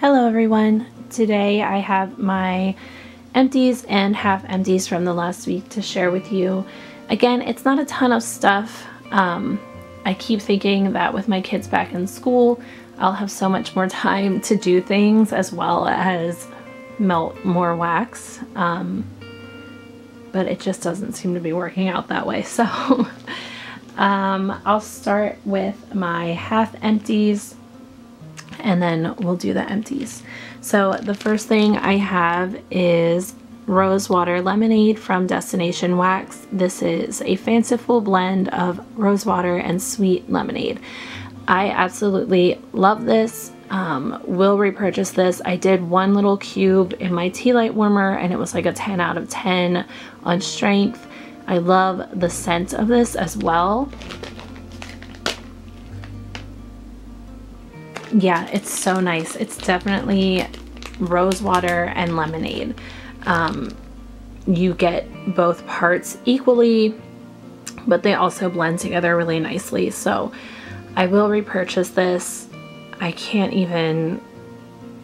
Hello everyone. Today I have my empties and half empties from the last week to share with you. Again, it's not a ton of stuff. I keep thinking that with my kids back in school, I'll have so much more time to do things as well as melt more wax. But it just doesn't seem to be working out that way. So I'll start with my half empties and then we'll do the empties. So the first thing I have is Rose Water Lemonade from Destination Wax. This is a fanciful blend of rose water and sweet lemonade. I absolutely love this. Will repurchase this. I did one little cube in my tea light warmer and it was like a 10 out of 10 on strength. I love the scent of this as well. Yeah, it's so nice. It's definitely rose water and lemonade. You get both parts equally, but they also blend together really nicely. So I will repurchase this. I can't even,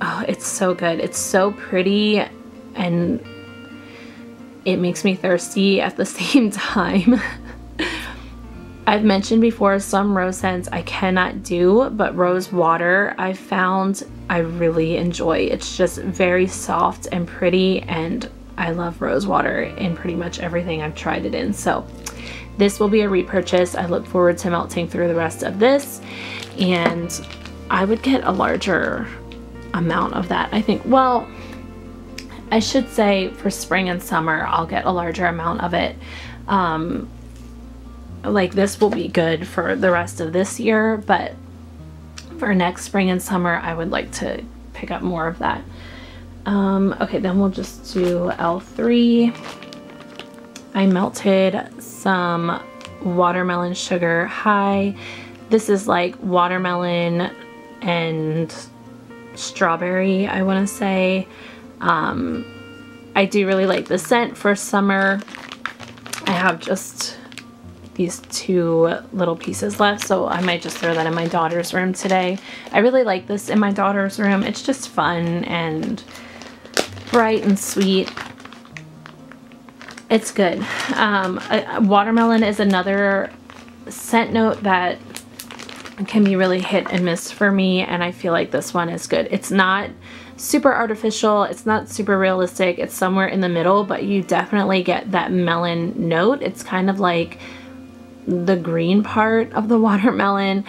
oh, it's so good. It's so pretty and it makes me thirsty at the same time. I've mentioned before some rose scents I cannot do, but rose water I found I really enjoy. It's just very soft and pretty, and I love rose water in pretty much everything I've tried it in. So this will be a repurchase. I look forward to melting through the rest of this, and I would get a larger amount of that. I think, well, I should say for spring and summer I'll get a larger amount of it. Like this will be good for the rest of this year, but for next spring and summer I would like to pick up more of that. Okay, then we'll just do LIII. I melted some watermelon sugar high. This is like watermelon and strawberry, I want to say. I do really like the scent for summer. I have just these two little pieces left, so I might just throw that in my daughter's room today. I really like this in my daughter's room. It's just fun and bright and sweet. It's good. Watermelon is another scent note that can be really hit and miss for me, and I feel like this one is good. It's not super artificial, it's not super realistic, it's somewhere in the middle, but you definitely get that melon note. It's kind of like the green part of the watermelon.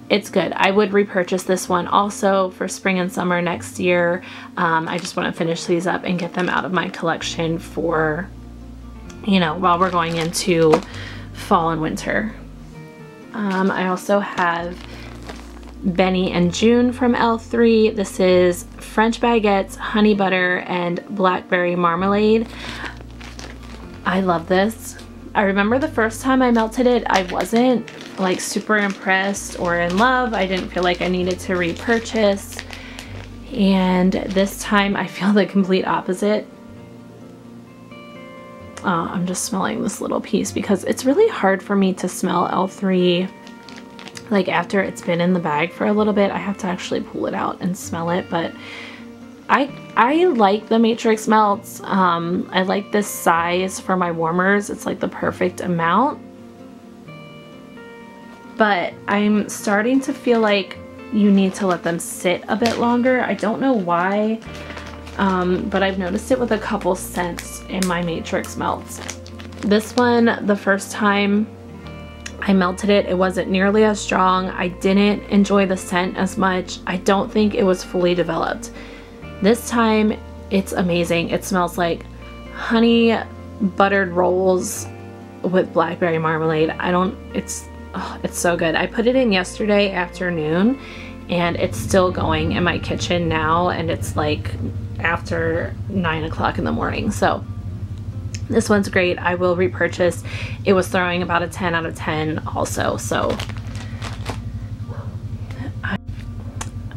It's good. I would repurchase this one also for spring and summer next year. I just want to finish these up and get them out of my collection for, you know, while we're going into fall and winter. I also have Benny and June from LIII. This is French baguettes, honey butter, and blackberry marmalade. I love this. I remember the first time I melted it, I wasn't like super impressed or in love. I didn't feel like I needed to repurchase. And this time I feel the complete opposite. I'm just smelling this little piece because it's really hard for me to smell LIII like after it's been in the bag for a little bit. I have to actually pull it out and smell it, but I like the matrix melts. I like this size for my warmers. It's like the perfect amount. But I'm starting to feel like you need to let them sit a bit longer. I don't know why, but I've noticed it with a couple scents in my matrix melts. This one, the first time I melted it, it wasn't nearly as strong. I didn't enjoy the scent as much. I don't think it was fully developed. This time it's amazing. It smells like honey buttered rolls with blackberry marmalade. It's so good. I put it in yesterday afternoon and it's still going in my kitchen now, and it's like after 9 o'clock in the morning. So this one's great. I will repurchase. It was throwing about a 10 out of 10 also. So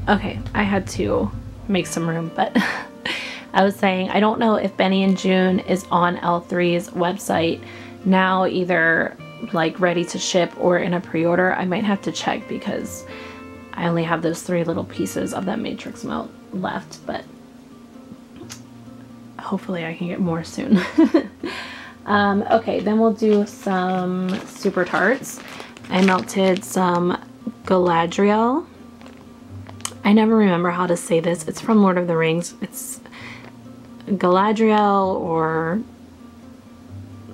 okay, I had to make some room, but I was saying I don't know if Benny and June is on LIII's website now, either like ready to ship or in a pre-order. I might have to check because I only have those 3 little pieces of that matrix melt left, but hopefully I can get more soon. Okay, then we'll do some Super Tarts. I melted some Galadriel. I never remember how to say this. It's from Lord of the Rings. It's Galadriel or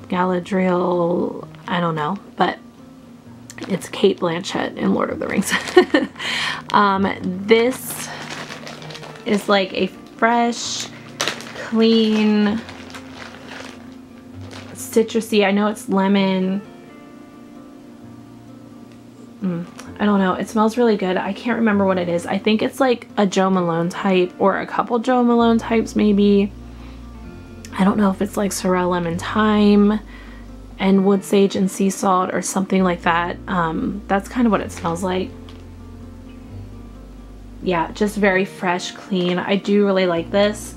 Galadriel, I don't know, but it's Kate Blanchett in Lord of the Rings. This is like a fresh, clean, citrusy, I know it's lemon. I don't know, it smells really good. I can't remember what it is. I think it's like a Joe Malone type or a couple Joe Malone types maybe. I don't know if it's like sorrel lemon thyme and wood sage and sea salt or something like that. That's kind of what it smells like. Yeah, just very fresh, clean. I do really like this.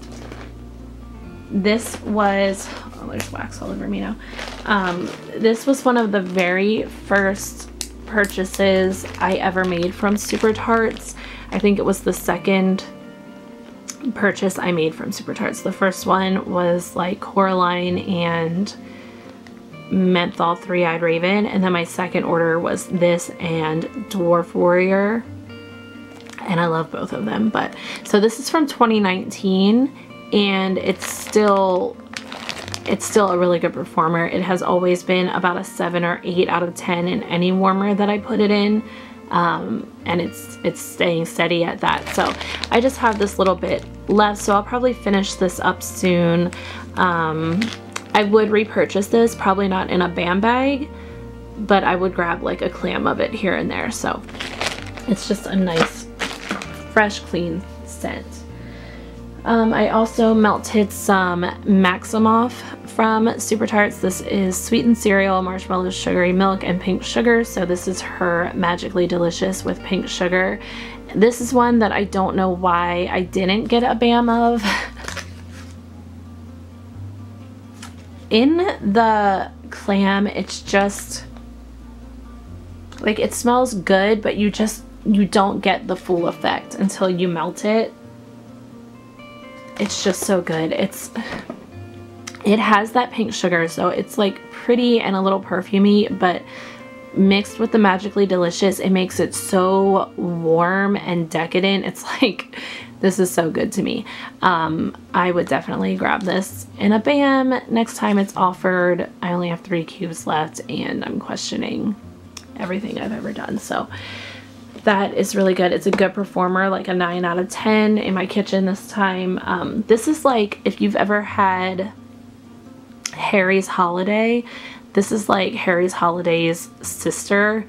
This was, oh, there's wax all over me now. This was one of the very first purchases I ever made from Super Tarts. I think it was the second purchase I made from Super Tarts. The first one was like Coraline and menthol 3-eyed raven, and then my second order was this and Dwarf Warrior, and I love both of them. But so this is from 2019 and it's still a really good performer. It has always been about a 7 or 8 out of 10 in any warmer that I put it in, and it's staying steady at that. So I just have this little bit left, so I'll probably finish this up soon. I would repurchase this, probably not in a BAM bag, but I would grab like a clam of it here and there. So it's just a nice, fresh, clean scent. I also melted some Maximoff from Super Tarts. This is sweetened cereal, marshmallow, sugary milk, and pink sugar. So this is her Magically Delicious with pink sugar. This is one that I don't know why I didn't get a BAM of. In the clam, it's just like, it smells good, but you don't get the full effect until you melt it. It's just so good. It has that pink sugar, so it's like pretty and a little perfumey, but mixed with the Magically Delicious, it makes it so warm and decadent. It's like, this is so good to me. I would definitely grab this in a BAM next time it's offered. I only have 3 cubes left and I'm questioning everything I've ever done. So that is really good. It's a good performer, like a 9 out of 10 in my kitchen this time. This is like, if you've ever had Harry's Holiday, this is like Harry's Holiday's sister.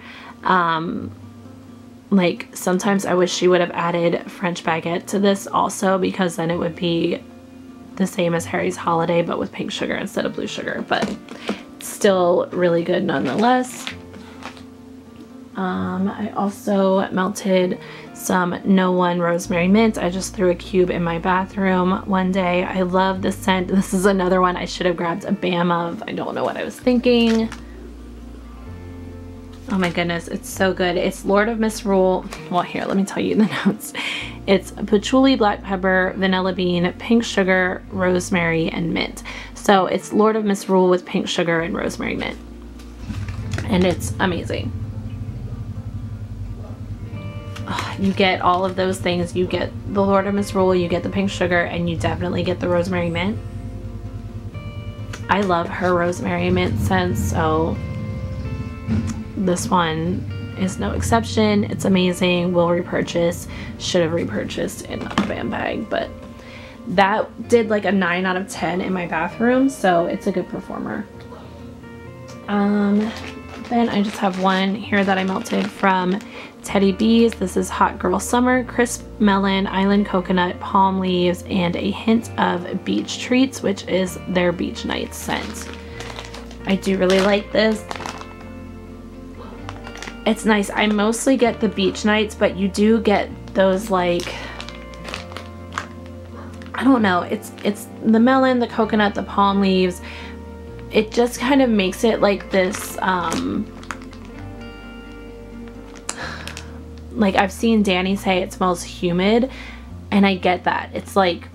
Like, sometimes I wish she would have added French baguette to this also, because then it would be the same as Harry's Holiday but with pink sugar instead of blue sugar, but still really good nonetheless. I also melted some No One Rosemary Mint. I just threw a cube in my bathroom one day. I love the scent. This is another one I should have grabbed a BAM of. I don't know what I was thinking. Oh my goodness, it's so good. It's Lord of Misrule. Well, here, let me tell you the notes. It's patchouli, black pepper, vanilla bean, pink sugar, rosemary, and mint. So it's Lord of Misrule with pink sugar and rosemary mint. And it's amazing. You get all of those things. You get the Lord of Misrule, you get the pink sugar, and you definitely get the rosemary mint. I love her rosemary mint scent, so this one is no exception. It's amazing. Will repurchase. Should have repurchased in a BAM bag, but that did like a 9 out of 10 in my bathroom, so it's a good performer. Then I just have one here that I melted from Teddy B's. This is Hot Girl Summer, crisp melon, island coconut, palm leaves, and a hint of beach treats, which is their beach night scent. I do really like this. It's nice. I mostly get the beach nights, but you do get those, like, I don't know, it's the melon, the coconut, the palm leaves. It just kind of makes it like this like I've seen Danny say it smells humid, and I get that. It's like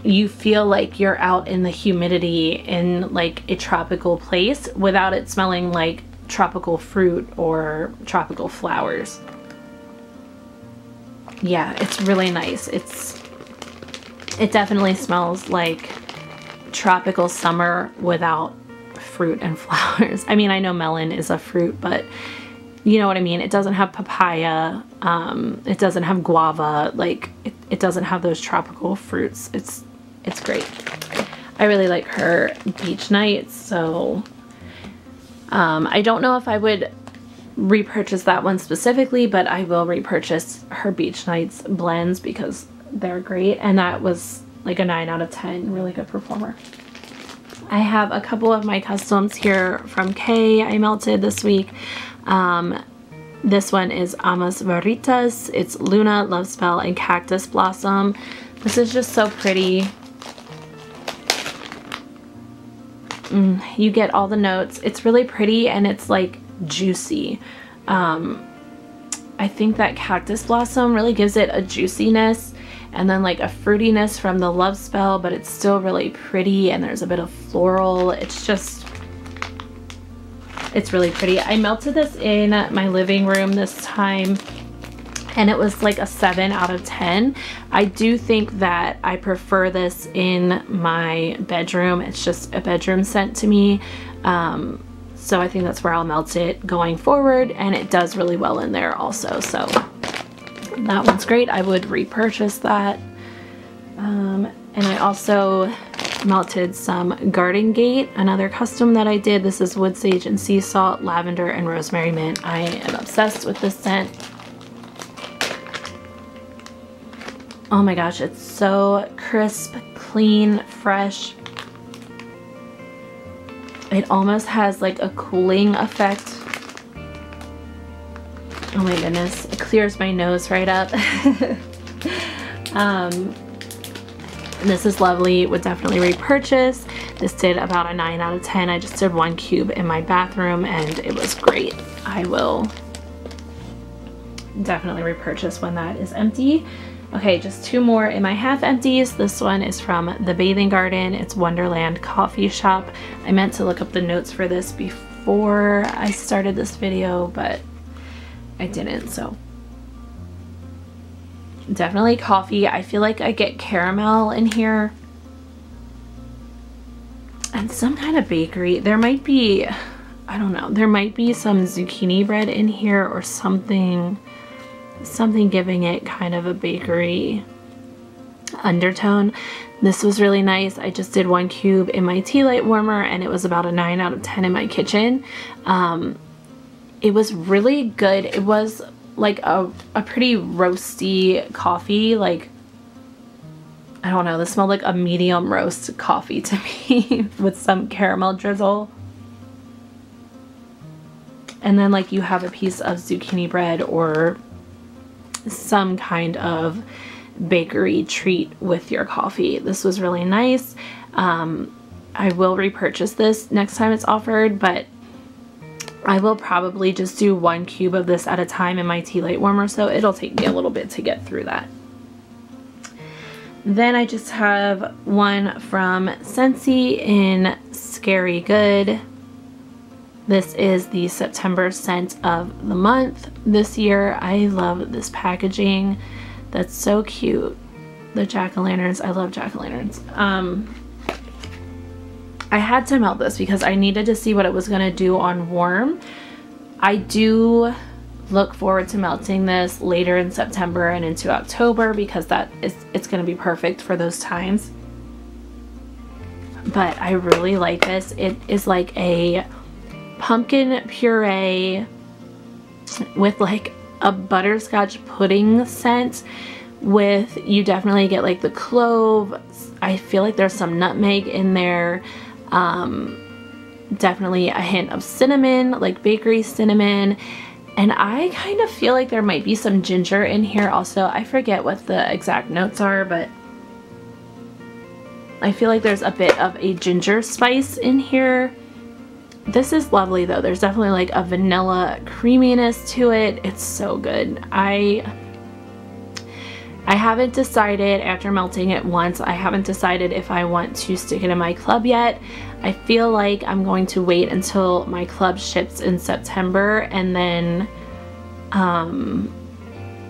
you feel like you're out in the humidity in like a tropical place without it smelling like tropical fruit or tropical flowers. Yeah, it's really nice. It definitely smells like tropical summer without fruit and flowers. I mean, I know melon is a fruit, but you know what I mean? It doesn't have papaya. It doesn't have guava. Like it doesn't have those tropical fruits. It's great. I really like her beach nights. So I don't know if I would repurchase that one specifically, but I will repurchase her beach nights blends because they're great. And that was like a 9 out of 10. Really good performer. I have a couple of my customs here from Kay I melted this week. This one is Amas Veritas. It's Luna, Love Spell, and Cactus Blossom. This is just so pretty. You get all the notes. It's really pretty and it's like juicy. I think that Cactus Blossom really gives it a juiciness and then like a fruitiness from the Love Spell, but it's still really pretty and there's a bit of floral. It's really pretty. I melted this in my living room this time and it was like a 7 out of 10. I do think that I prefer this in my bedroom. It's just a bedroom scent to me. So I think that's where I'll melt it going forward, and it does really well in there also. So that one's great. I would repurchase that. And I also melted some Garden Gate, another custom that I did. This is wood sage and sea salt, lavender, and rosemary mint. I am obsessed with this scent. Oh my gosh, it's so crisp, clean, fresh. It almost has like a cooling effect. Oh my goodness, it clears my nose right up. This is lovely, would definitely repurchase. This did about a 9 out of 10. I just did 1 cube in my bathroom and it was great. I will definitely repurchase when that is empty. Okay, just 2 more in my half empties. This one is from the Bathing Garden. It's Wonderland Coffee Shop. I meant to look up the notes for this before I started this video, but I didn't, so. Definitely coffee. I feel like I get caramel in here. And some kind of bakery. There might be, I don't know, there might be some zucchini bread in here or something giving it kind of a bakery undertone. This was really nice. I just did 1 cube in my tea light warmer and it was about a 9 out of 10 in my kitchen. It was really good. It was like a pretty roasty coffee. Like, I don't know, this smelled like a medium roast coffee to me with some caramel drizzle. And then like you have a piece of zucchini bread or some kind of bakery treat with your coffee. This was really nice. I will repurchase this next time it's offered, but I will probably just do 1 cube of this at a time in my tea light warmer, so it'll take me a little bit to get through that. Then I just have one from Scentsy in Scary Good. This is the September scent of the month this year. I love this packaging. That's so cute. The jack-o'-lanterns. I love jack-o'-lanterns. I had to melt this because I needed to see what it was going to do on warm. I do look forward to melting this later in September and into October because it's going to be perfect for those times. But I really like this. It is like a pumpkin puree with like a butterscotch pudding scent with, you definitely get like the clove. I feel like there's some nutmeg in there. Definitely a hint of cinnamon, like bakery cinnamon. And I kind of feel like there might be some ginger in here also. I forget what the exact notes are, but I feel like there's a bit of a ginger spice in here. This is lovely though. There's definitely like a vanilla creaminess to it. It's so good. I haven't decided, after melting it once, I haven't decided if I want to stick it in my club yet. I feel like I'm going to wait until my club ships in September and then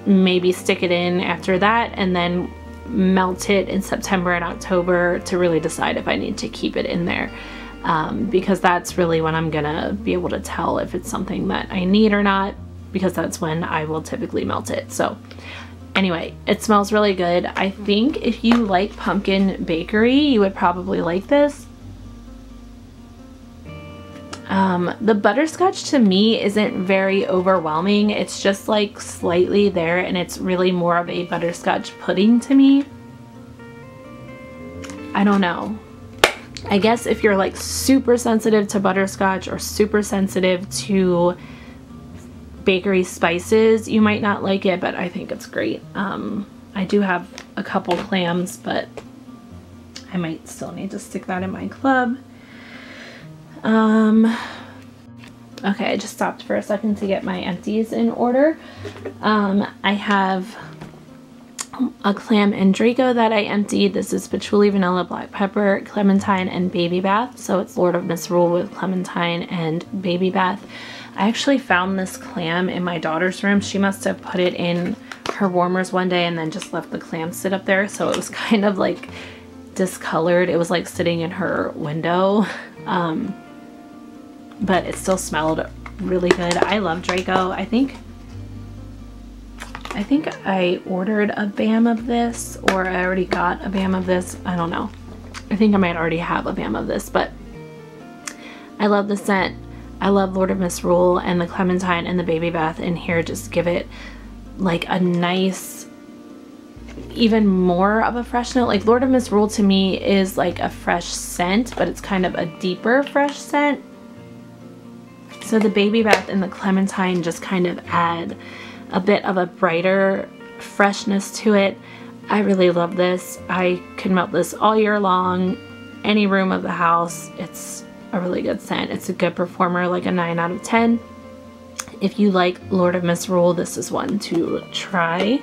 maybe stick it in after that and then melt it in September and October to really decide if I need to keep it in there. Because that's really when I'm gonna be able to tell if it's something that I need or not, because that's when I will typically melt it. So anyway, it smells really good. I think if you like pumpkin bakery, you would probably like this. The butterscotch to me isn't very overwhelming. It's just like slightly there, and it's really more of a butterscotch pudding to me. I don't know. I guess if you're like super sensitive to butterscotch or super sensitive to bakery spices, you might not like it, but I think it's great. I do have a couple clams, but I might still need to stick that in my club. Okay, I just stopped for a second to get my empties in order. I have a clam and Draco that I emptied. This is patchouli, vanilla, black pepper, clementine, and baby bath. So it's Lord of Misrule with clementine and baby bath. I actually found this clam in my daughter's room. She must have put it in her warmers one day and then just left the clam sit up there. So it was kind of like discolored. It was like sitting in her window. But it still smelled really good. I love Draco. I think I ordered a BAM of this, or I already got a BAM of this. I don't know. I think I might already have a BAM of this, but I love the scent. I love Lord of Misrule, and the clementine and the baby bath in here just give it like a nice, even more of a fresh note. Like Lord of Misrule to me is like a fresh scent, but it's kind of a deeper fresh scent. So the baby bath and the clementine just kind of add a bit of a brighter freshness to it. I really love this. I could melt this all year long, any room of the house. It's a really good scent. It's a good performer, like a 9 out of 10. If you like Lord of Misrule, this is one to try.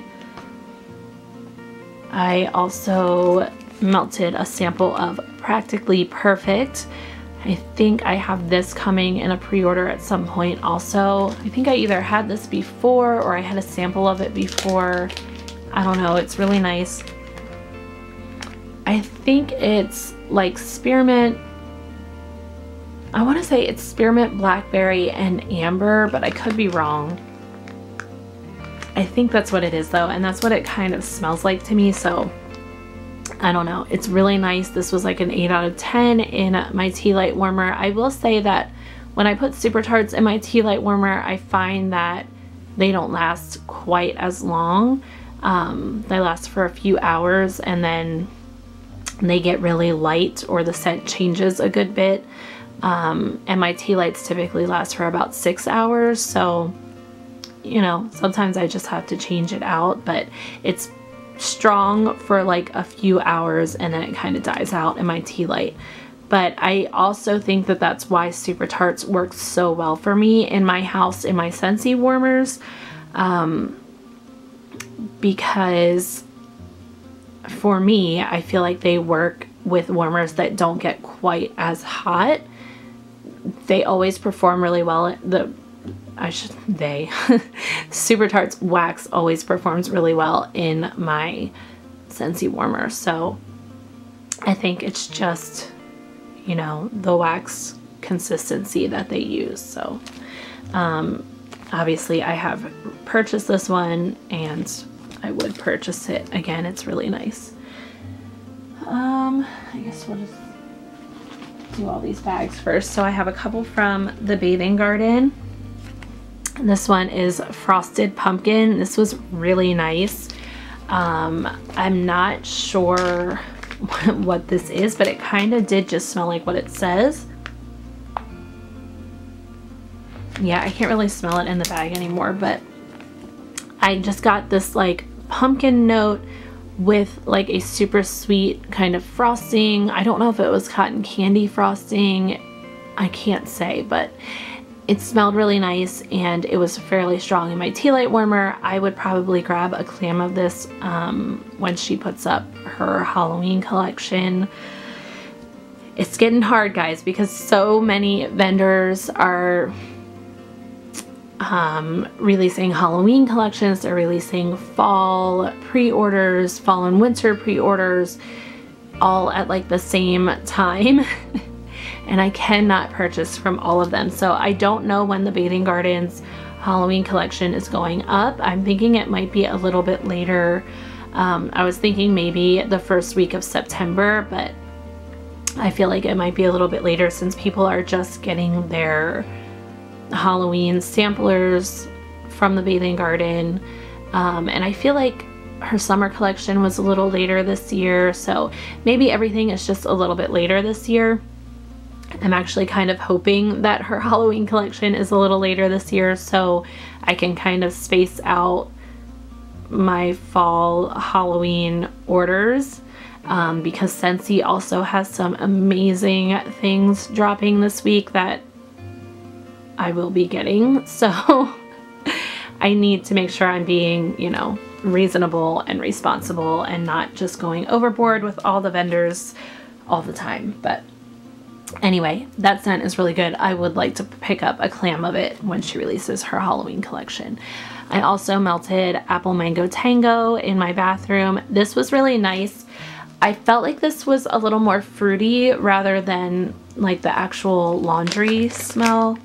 I also melted a sample of Practically Perfect. I think I have this coming in a pre-order at some point also. I think I either had this before or I had a sample of it before. I don't know. It's really nice. I think it's like spearmint. I want to say it's spearmint, blackberry, and amber, but I could be wrong. I think that's what it is though, and that's what it kind of smells like to me, so I don't know. It's really nice. This was like an 8 out of 10 in my tea light warmer. I will say that when I put Super Tarts in my tea light warmer, I find that they don't last quite as long. They last for a few hours and then they get really light, or the scent changes a good bit. And my tea lights typically last for about 6 hours. So, you know, sometimes I just have to change it out, but it's strong for like a few hours and then it kind of dies out in my tea light. But I also think that that's why Super Tarts works so well for me in my house, in my Scentsy warmers, because for me, I feel like they work with warmers that don't get quite as hot. They always perform really well. Super Tarts wax always performs really well in my Scentsy warmer. So I think it's just, you know, the wax consistency that they use. So obviously I have purchased this one and I would purchase it again. It's really nice. I guess we'll just do all these bags first. So I have a couple from the Bathing Garden. This one is Frosted Pumpkin. This was really nice. I'm not sure what this is, but it kind of did just smell like what it says. Yeah, I can't really smell it in the bag anymore, but I just got this like pumpkin note with like a super sweet kind of frosting. I don't know if it was cotton candy frosting. I can't say, but it smelled really nice and it was fairly strong in my tea light warmer. I would probably grab a clam of this when she puts up her Halloween collection. It's getting hard, guys, because so many vendors are releasing Halloween collections. They're releasing fall pre-orders, fall and winter pre-orders, all at like the same time. And I cannot purchase from all of them. So I don't know when the Bathing Gardens Halloween collection is going up. I'm thinking it might be a little bit later. I was thinking maybe the first week of September, but I feel like it might be a little bit later since people are just getting their Halloween samplers from the Bathing Garden. And I feel like her summer collection was a little later this year, so maybe everything is just a little bit later this year. I'm actually kind of hoping that her Halloween collection is a little later this year so I can kind of space out my fall Halloween orders, because Scentsy also has some amazing things dropping this week that I will be getting. So I need to make sure I'm being, you know, reasonable and responsible and not just going overboard with all the vendors all the time. But anyway, that scent is really good. I would like to pick up a clam of it when she releases her Halloween collection. I also melted Apple Mango Tango in my bathroom. This was really nice. I felt like this was a little more fruity rather than like the actual laundry smell.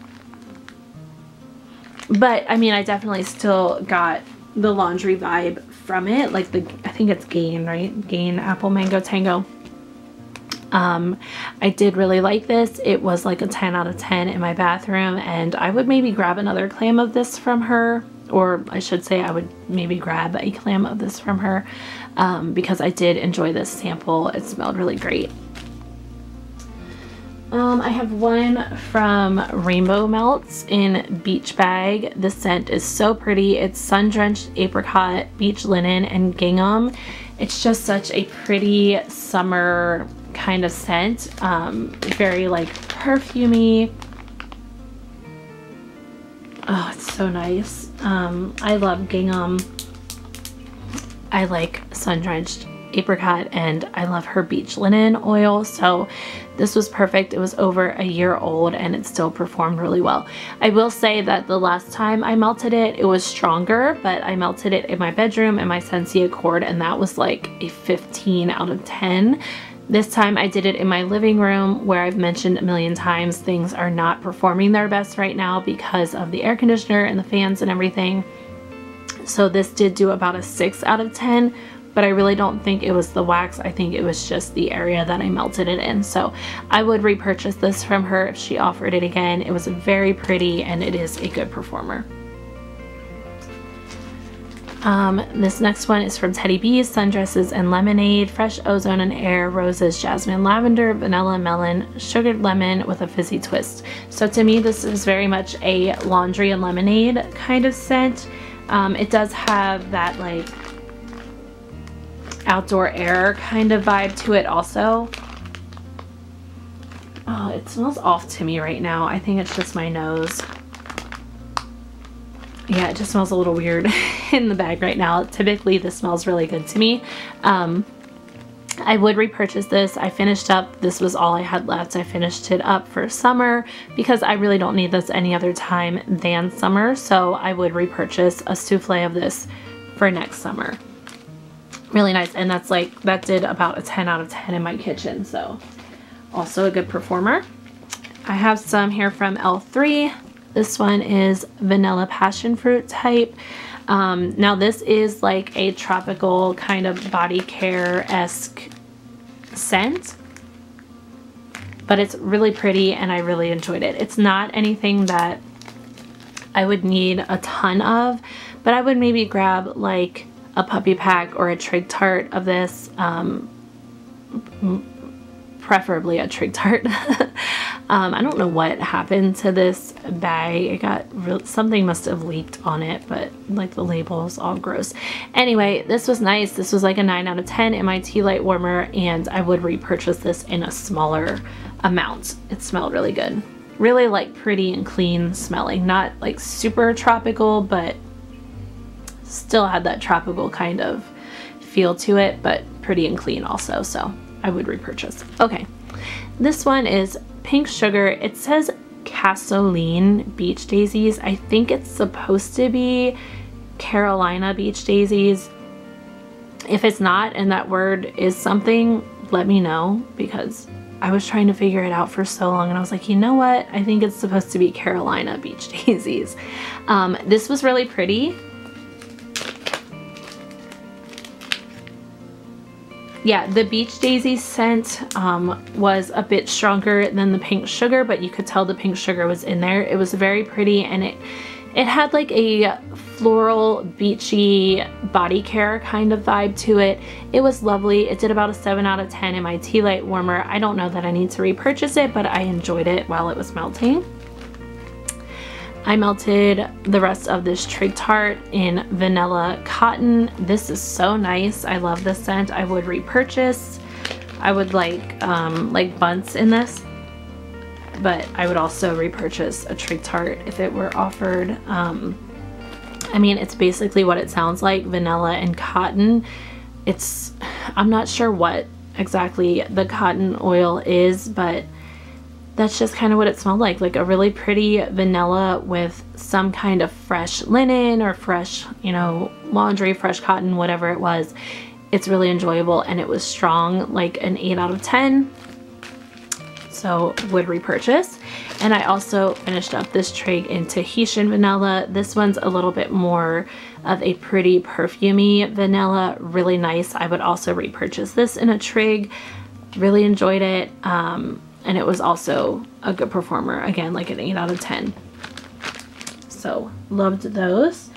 But I mean, I definitely still got the laundry vibe from it. Like I think it's Gain, right? Gain Apple Mango Tango. I did really like this. It was like a 10 out of 10 in my bathroom, and I would maybe grab another clam of this from her, or I should say I would maybe grab a clam of this from her, because I did enjoy this sample. It smelled really great. I have one from Rainbow Melts in Beach Bag. This scent is so pretty. It's sun-drenched apricot, beach linen, and gingham. It's just such a pretty summer kind of scent. Very like perfumey. Oh, it's so nice. I love gingham. I like sun-drenched apricot, and I love her beach linen oil, so this was perfect. It was over a year old and it still performed really well. I will say that the last time I melted it, it was stronger, but I melted it in my bedroom in my Scentsy Accord, and that was like a 15 out of 10. This time I did it in my living room, where I've mentioned a million times things are not performing their best right now because of the air conditioner and the fans and everything. So this did do about a 6 out of 10, but I really don't think it was the wax. I think it was just the area that I melted it in. So I would repurchase this from her if she offered it again. It was very pretty and it is a good performer. This next one is from Teddy B's Sundresses and Lemonade, Fresh Ozone and Air, Roses, Jasmine, Lavender, Vanilla, Melon, Sugared Lemon with a fizzy twist. So to me, this is very much a laundry and lemonade kind of scent. It does have that like outdoor air kind of vibe to it also. Oh, it smells off to me right now. I think it's just my nose. Yeah, it just smells a little weird in the bag right now. Typically this smells really good to me. I would repurchase this. I finished up, this was all I had left. I finished it up for summer because I really don't need this any other time than summer. So I would repurchase a souffle of this for next summer. Really nice, and that's like, that did about a 10 out of 10 in my kitchen, so also a good performer. I have some here from LIII. This one is vanilla passion fruit type. Now this is like a tropical kind of body care-esque scent, but it's really pretty and I really enjoyed it. It's not anything that I would need a ton of, but I would maybe grab like a puppy pack or a trig tart of this, preferably a trig tart. I don't know what happened to this bag. It got something must have leaked on it, but like the label is all gross. Anyway, this was nice. This was like a 9 out of 10 in my tea light warmer, and I would repurchase this in a smaller amount. It smelled really good. really like pretty and clean smelling. Not like super tropical, but still had that tropical kind of feel to it, but pretty and clean also, so I would repurchase. Okay, this one is Pink Sugar. It says Casoline Beach Daisies. I think it's supposed to be Carolina Beach Daisies. If it's not and that word is something, let me know, because I was trying to figure it out for so long and I was like, you know what? I think it's supposed to be Carolina Beach Daisies. This was really pretty. Yeah, the Beach Daisy scent was a bit stronger than the Pink Sugar, but you could tell the Pink Sugar was in there. It was very pretty, and it had like a floral, beachy body care kind of vibe to it. It was lovely. It did about a 7 out of 10 in my tea light warmer. I don't know that I need to repurchase it, but I enjoyed it while it was melting. I melted the rest of this Trig Tart in Vanilla Cotton. This is so nice. I love this scent. I would repurchase. I would like bunts in this, but I would also repurchase a Trig Tart if it were offered. I mean, it's basically what it sounds like, vanilla and cotton. I'm not sure what exactly the cotton oil is, but that's just kind of what it smelled like a really pretty vanilla with some kind of fresh linen or fresh, you know, laundry, fresh cotton, whatever it was. It's really enjoyable, and it was strong, like an 8 out of 10. So would repurchase. And I also finished up this Trig in Tahitian Vanilla. This one's a little bit more of a pretty perfumey vanilla, really nice. I would also repurchase this in a Trig. Really enjoyed it. And it was also a good performer. Again, like an 8 out of 10. So loved those.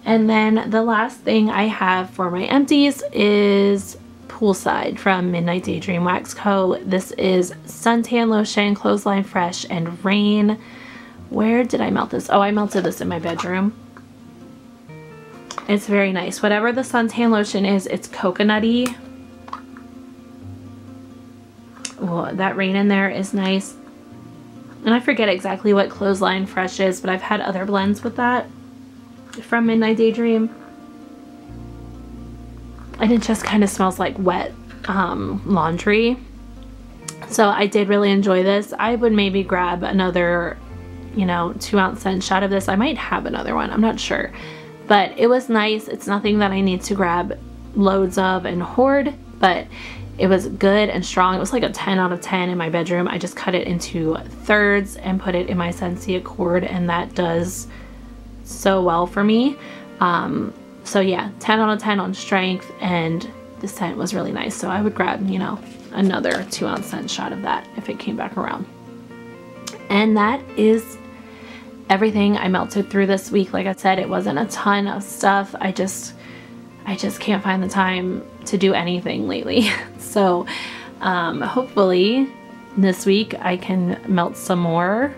And then the last thing I have for my empties is Poolside from Midnight Daydream Wax Co. This is Suntan Lotion, Clothesline Fresh, and Rain. Where did I melt this? Oh, I melted this in my bedroom. It's very nice. Whatever the suntan lotion is, it's coconutty. Oh, that Rain in there is nice. And I forget exactly what Clothesline Fresh is, but I've had other blends with that from Midnight Daydream. And it just kind of smells like wet laundry. So I did really enjoy this. I would maybe grab another, you know, 2-ounce scent shot of this. I might have another one, I'm not sure. But it was nice. It's nothing that I need to grab loads of and hoard, but it was good and strong. It was like a 10 out of 10 in my bedroom. I just cut it into thirds and put it in my Scentsy cord, and that does so well for me. So yeah, 10 out of 10 on strength, and the scent was really nice. So I would grab, you know, another 2-ounce scent shot of that if it came back around. And that is everything I melted through this week. Like I said, it wasn't a ton of stuff. I just can't find the time to do anything lately. So hopefully this week I can melt some more.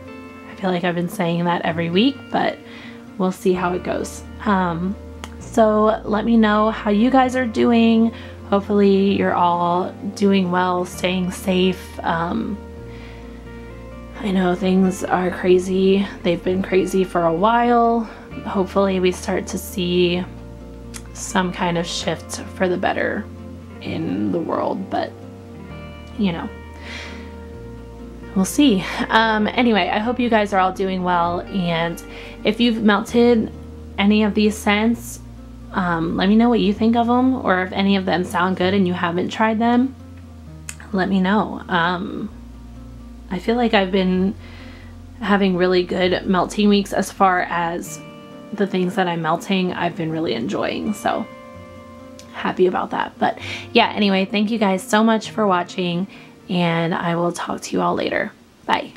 I feel like I've been saying that every week, but we'll see how it goes. So let me know how you guys are doing. Hopefully you're all doing well, staying safe. I know things are crazy. They've been crazy for a while. Hopefully we start to see some kind of shift for the better in the world, but you know, we'll see. Anyway, I hope you guys are all doing well, and if you've melted any of these scents, let me know what you think of them, or if any of them sound good and you haven't tried them, let me know. I feel like I've been having really good melting weeks as far as the things that I'm melting. I've been really enjoying, so happy about that. But yeah, anyway, thank you guys so much for watching, and I will talk to you all later. Bye.